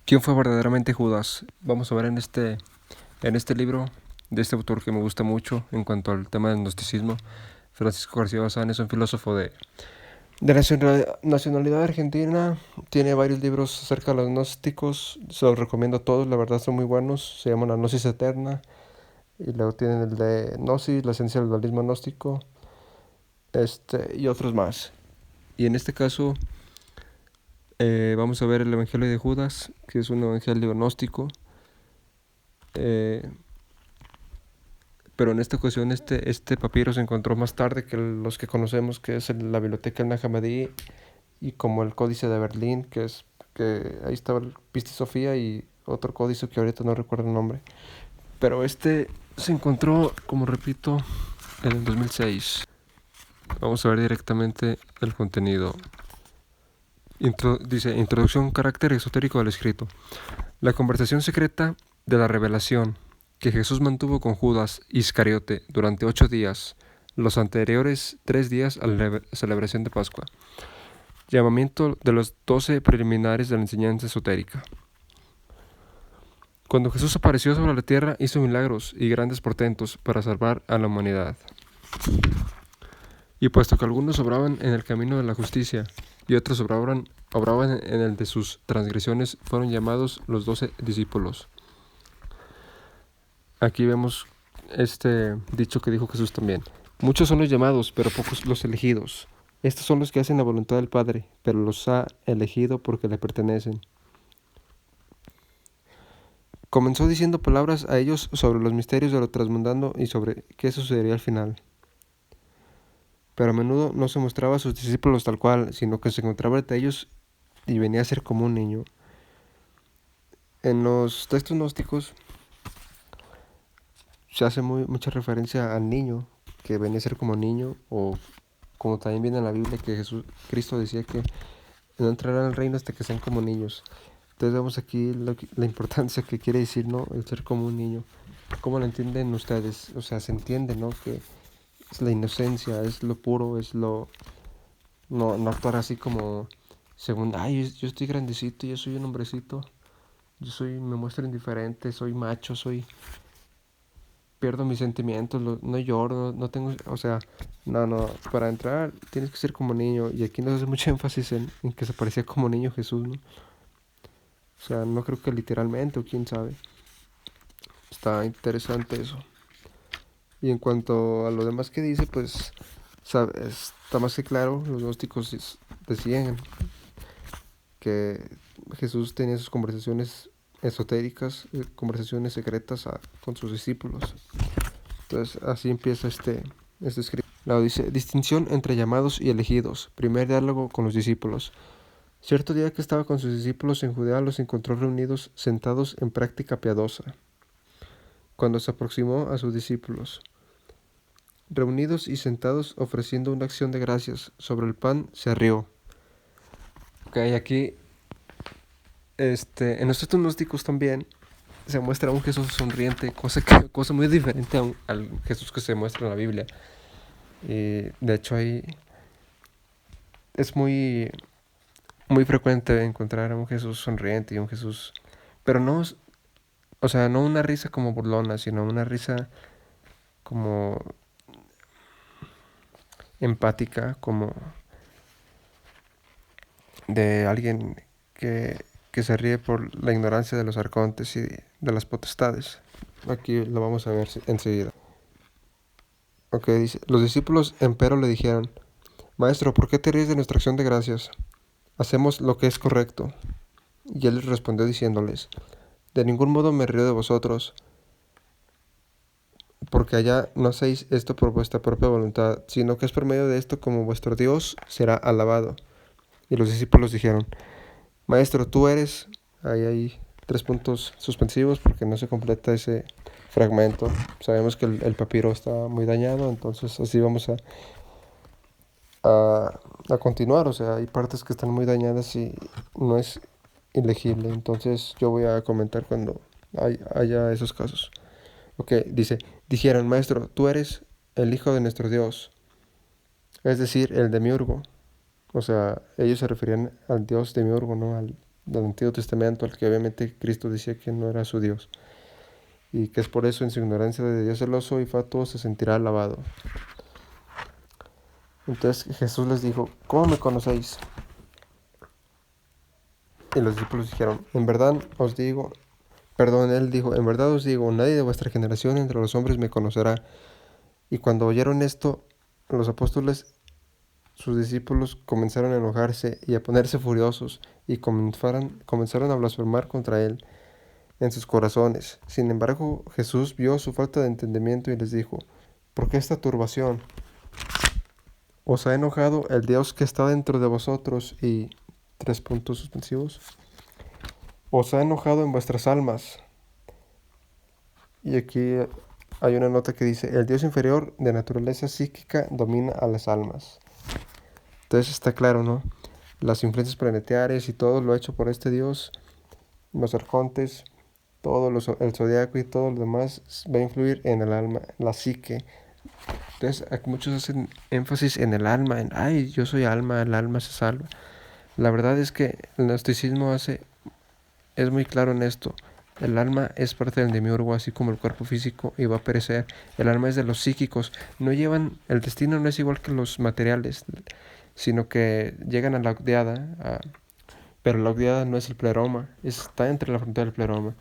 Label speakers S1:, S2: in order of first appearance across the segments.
S1: ¿Quién fue verdaderamente Judas? Vamos a ver en este libro de este autor que me gusta mucho en cuanto al tema del gnosticismo. Francisco García Bazán es un filósofo de nacionalidad argentina. Tiene varios libros acerca de los gnósticos. Se los recomiendo a todos, la verdad son muy buenos. Se llaman La Gnosis Eterna. Y luego tienen el de Gnosis, la esencia del dualismo gnóstico. Y otros más. Y en este caso vamos a ver el Evangelio de Judas, que es un evangelio gnóstico. Pero en esta ocasión este papiro se encontró más tarde que los que conocemos, que es la Biblioteca del Nag Hammadi y como el Códice de Berlín, que ahí estaba el Pistis Sofía y otro códice que ahorita no recuerdo el nombre. Pero este se encontró, como repito, en el 2006. Vamos a ver directamente el contenido. Dice, introducción, carácter esotérico del escrito. La conversación secreta de la revelación que Jesús mantuvo con Judas Iscariote durante 8 días, los anteriores 3 días a la celebración de Pascua. Llamamiento de los 12 preliminares de la enseñanza esotérica. Cuando Jesús apareció sobre la tierra, hizo milagros y grandes portentos para salvar a la humanidad. Y puesto que algunos obraban en el camino de la justicia y otros obraban en el de sus transgresiones, fueron llamados los 12 discípulos. Aquí vemos este dicho que dijo Jesús también. Muchos son los llamados, pero pocos los elegidos. Estos son los que hacen la voluntad del Padre, pero los ha elegido porque le pertenecen. Comenzó diciendo palabras a ellos sobre los misterios de lo transmundano y sobre qué sucedería al final. Pero a menudo no se mostraba a sus discípulos tal cual, sino que se encontraba entre ellos y venía a ser como un niño. En los textos gnósticos se hace mucha referencia al niño, que venía a ser como niño, o como también viene en la Biblia que Cristo decía que no entrarán al reino hasta que sean como niños. Entonces vemos aquí la importancia que quiere decir, ¿no? El ser como un niño. ¿Cómo lo entienden ustedes? O sea, se entiende, ¿no? Que es la inocencia, es lo puro, es lo... No actuar así como según, ay, yo estoy grandecito, yo soy un hombrecito, me muestro indiferente, soy macho, pierdo mis sentimientos, no lloro, no tengo, o sea, no, para entrar tienes que ser como niño, y aquí nos hace mucho énfasis en que se parecía como niño Jesús, ¿no? O sea, no creo que literalmente, o quién sabe. Está interesante eso. Y en cuanto a lo demás que dice, pues está más que claro, los gnósticos decían que Jesús tenía sus conversaciones esotéricas, conversaciones secretas con sus discípulos. Entonces así empieza este escrito. Luego dice, distinción entre llamados y elegidos, primer diálogo con los discípulos. Cierto día que estaba con sus discípulos en Judea, los encontró reunidos, sentados en práctica piadosa. Cuando se aproximó a sus discípulos, reunidos y sentados ofreciendo una acción de gracias sobre el pan, se rió. Ok, aquí en los textos gnósticos también se muestra un Jesús sonriente, cosa muy diferente al Jesús que se muestra en la Biblia. Y de hecho ahí es muy frecuente encontrar a un Jesús sonriente y un Jesús, pero no, o sea, no una risa como burlona, sino una risa como empática, como de alguien que se ríe por la ignorancia de los arcontes y de las potestades. Aquí lo vamos a ver enseguida. Ok, dice, los discípulos empero le dijeron, Maestro, ¿por qué te ríes de nuestra acción de gracias? Hacemos lo que es correcto. Y él les respondió diciéndoles, de ningún modo me río de vosotros, porque allá no hacéis esto por vuestra propia voluntad, sino que es por medio de esto como vuestro Dios será alabado. Y los discípulos dijeron, Maestro, tú eres... Ahí hay 3 puntos suspensivos porque no se completa ese fragmento. Sabemos que el papiro está muy dañado, entonces así vamos a continuar. O sea, hay partes que están muy dañadas y no es ilegible. Entonces yo voy a comentar cuando haya esos casos. Ok, dice, dijeron, Maestro, tú eres el Hijo de nuestro Dios, es decir, el demiurgo. O sea, ellos se referían al Dios demiurgo, ¿no? del Antiguo Testamento, al que obviamente Cristo decía que no era su Dios, y que es por eso en su ignorancia de Dios celoso y fatuo se sentirá alabado. Entonces Jesús les dijo, ¿cómo me conocéis? Y los discípulos dijeron, él dijo, en verdad os digo, nadie de vuestra generación entre los hombres me conocerá. Y cuando oyeron esto, los apóstoles, sus discípulos, comenzaron a enojarse y a ponerse furiosos y comenzaron a blasfemar contra él en sus corazones. Sin embargo, Jesús vio su falta de entendimiento y les dijo, ¿por qué esta turbación? ¿Os ha enojado el Dios que está dentro de vosotros? Y tres puntos suspensivos. ¿Os ha enojado en vuestras almas? Y aquí hay una nota que dice, el Dios inferior de naturaleza psíquica domina a las almas. Entonces está claro, ¿no? Las influencias planetarias y todo lo hecho por este Dios, los arcontes, el zodiaco y todo lo demás va a influir en el alma, la psique. Entonces aquí muchos hacen énfasis en el alma, en, ay, yo soy alma, el alma se salva. La verdad es que el gnosticismo es muy claro en esto. El alma es parte del demiurgo, así como el cuerpo físico, y va a perecer. El alma es de los psíquicos. El destino no es igual que los materiales, sino que llegan a la ogdeada, pero la ogdeada no es el pleroma, está entre la frontera del pleroma.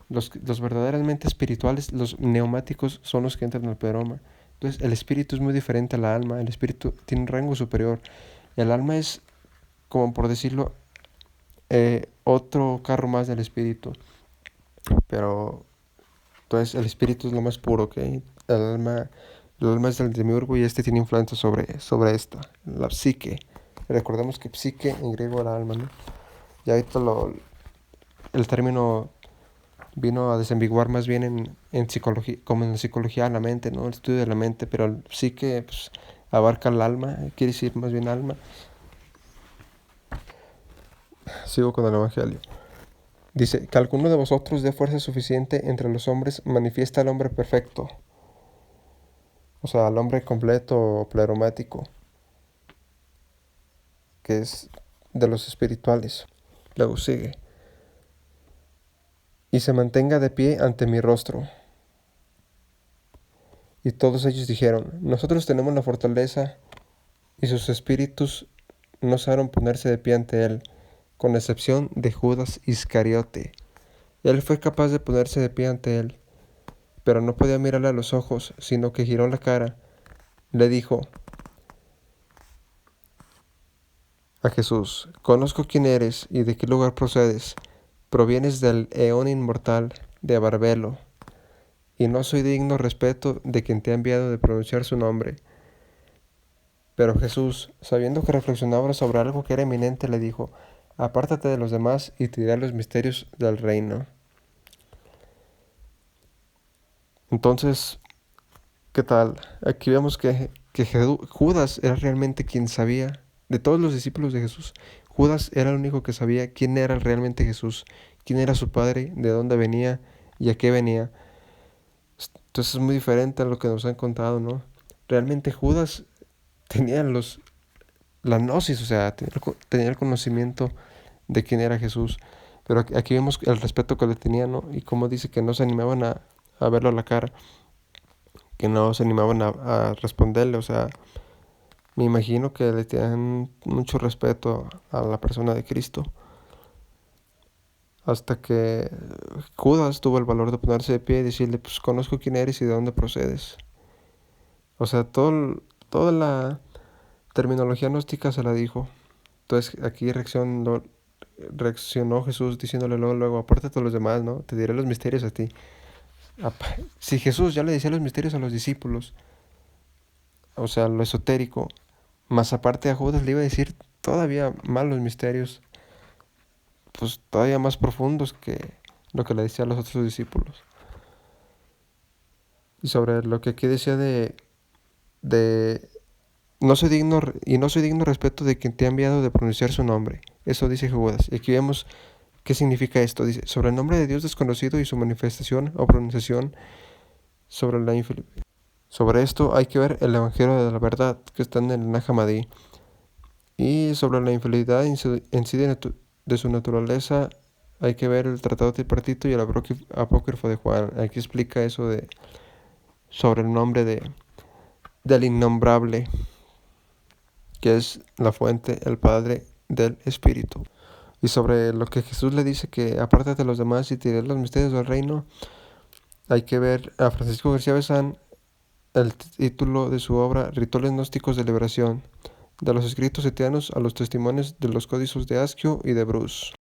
S1: Los verdaderamente espirituales, los neumáticos, son los que entran al pleroma. Entonces el espíritu es muy diferente al alma, el espíritu tiene un rango superior. El alma es, como por decirlo, otro carro más del espíritu. Pero entonces el espíritu es lo más puro, ¿ok? El alma es del demiurgo y este tiene influencia sobre esta, la psique. Recordemos que psique en griego era alma, ¿no? Ya ahorita el término vino a desambiguar más bien en psicología, como en la psicología de la mente, ¿no? El estudio de la mente, pero el psique pues, abarca el alma, quiere decir más bien alma. Sigo con el Evangelio. Dice, que alguno de vosotros dé fuerza suficiente entre los hombres, manifiesta al hombre perfecto. O sea, al hombre completo o pleromático, que es de los espirituales. Luego sigue. Y se mantenga de pie ante mi rostro. Y todos ellos dijeron, nosotros tenemos la fortaleza, y sus espíritus no osaron ponerse de pie ante él, con excepción de Judas Iscariote. Él fue capaz de ponerse de pie ante él, pero no podía mirarle a los ojos, sino que giró la cara. Le dijo a Jesús, conozco quién eres y de qué lugar procedes. Provienes del eón inmortal de Barbelo, y no soy digno respeto de quien te ha enviado de pronunciar su nombre. Pero Jesús, sabiendo que reflexionaba sobre algo que era eminente, le dijo, apártate de los demás y te diré los misterios del reino. Entonces, ¿qué tal? Aquí vemos que Judas era realmente quien sabía, de todos los discípulos de Jesús, Judas era el único que sabía quién era realmente Jesús, quién era su padre, de dónde venía y a qué venía. Entonces es muy diferente a lo que nos han contado, ¿no? Realmente Judas tenía la gnosis, o sea, tenía el conocimiento de quién era Jesús. Pero aquí vemos el respeto que le tenían, ¿no? Y cómo dice que no se animaban a verlo a la cara, que no se animaban a responderle, o sea, me imagino que le tenían mucho respeto a la persona de Cristo. Hasta que Judas tuvo el valor de ponerse de pie y decirle, pues conozco quién eres y de dónde procedes. O sea, toda la terminología gnóstica se la dijo. Entonces aquí reaccionó Jesús diciéndole luego, apártate de los demás, ¿no? Te diré los misterios a ti. Si Jesús ya le decía los misterios a los discípulos, o sea, lo esotérico, más aparte a Judas le iba a decir todavía más los misterios, pues todavía más profundos que lo que le decía a los otros discípulos. Y sobre lo que aquí decía de no soy digno respeto de quien te ha enviado de pronunciar su nombre. Eso dice Judas. Y aquí vemos qué significa esto. Dice, sobre el nombre de Dios desconocido y su manifestación o pronunciación sobre esto hay que ver el Evangelio de la verdad que está en el Nag Hammadi. Y sobre la infidelidad de su naturaleza, hay que ver el Tratado Tripartito y el Apócrifo de Juan. Aquí explica eso sobre el nombre del innombrable, que es la fuente, el Padre del Espíritu. Y sobre lo que Jesús le dice que apártate de los demás y te diré los misterios del reino, hay que ver a Francisco García Bezán, el título de su obra, Rituales Gnósticos de Liberación, de los escritos etianos a los testimonios de los códices de Asquio y de Bruce.